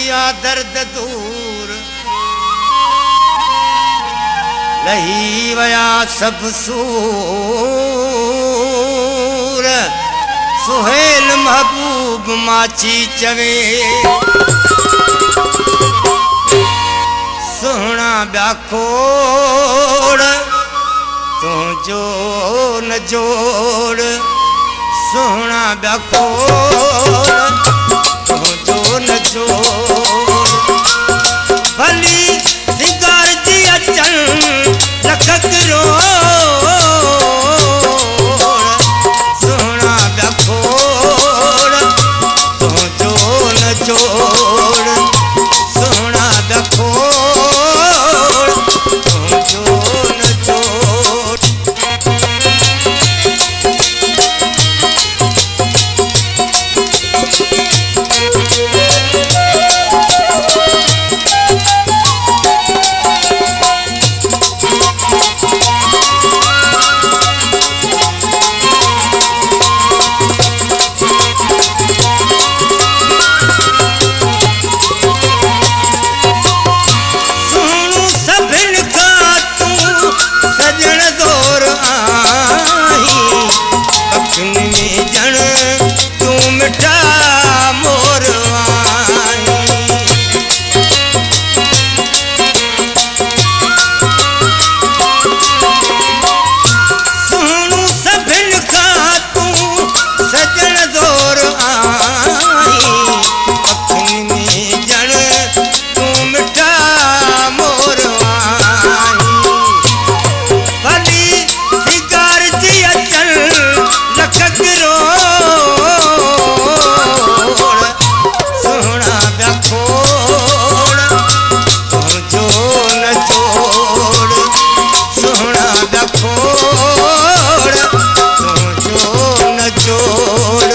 दिया दर्द दूर लही वया सब सूर सुहेल महबूब माची चवे सोहना ब्या खोड़ तू जो न जोड़ सोहना ब्या खोड़ तू जो न जोड़ भली सिंगार जी अचन लखक रोड़ सोहना ब्या खोड़ तू जो न जोड़ सोहना ब्या खोड़ तू जो न जोड़ सजन दौर आई अखिन में जन तू मिठा मोर आई सुनू सभिन का तू सजन दौर आई अखिन में जन तू मिठा मोर आई भली सिंगार जी अचन लखक रोड़ सोहना ब्या खोड़ तू जो न जोड़ सोहना ब्या खोड़ तू जो न जोड़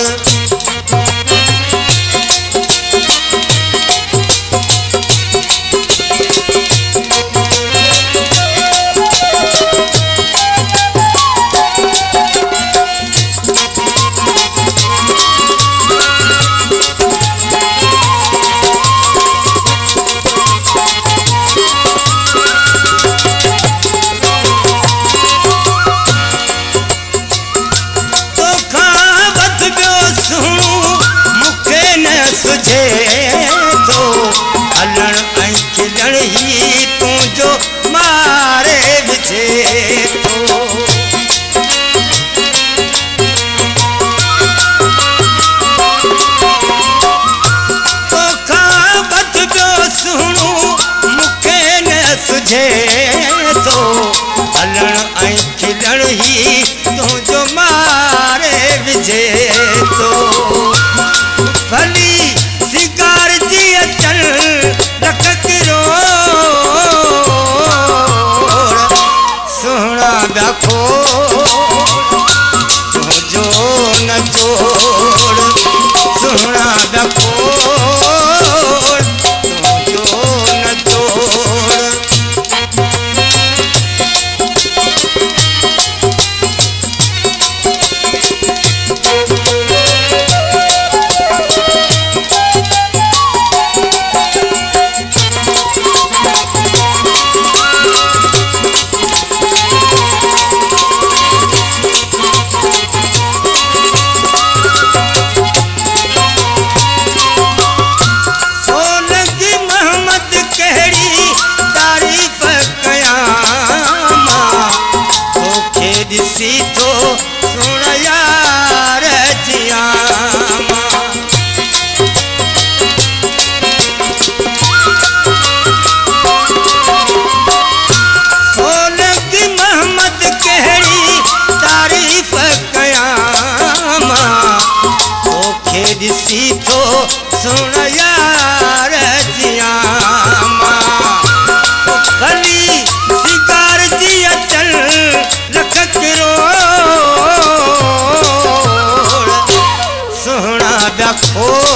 तुझे तो हलण ऐं खिलण ही तू जो मारे विझे तो तोखा वध ॿियो सुहिणो मूंखे न सुझे तो हलण ऐं खिलण ही तू जो मारे विझे तो भली सिंगार जी अचन लखक रोड़ सोहना ब्या खोड़ तू जो न जोड़ सोहना ब्या खोड़ तू जो न जोड़ ॾिसी तो सुण यार जिया सोन की महमद कहिड़ी तारीफ़ कयां तोखे ॾिसी तो सुण यार जिया भली सिंगार जी अचन लखक रोड़ सोहना ब्या खोड़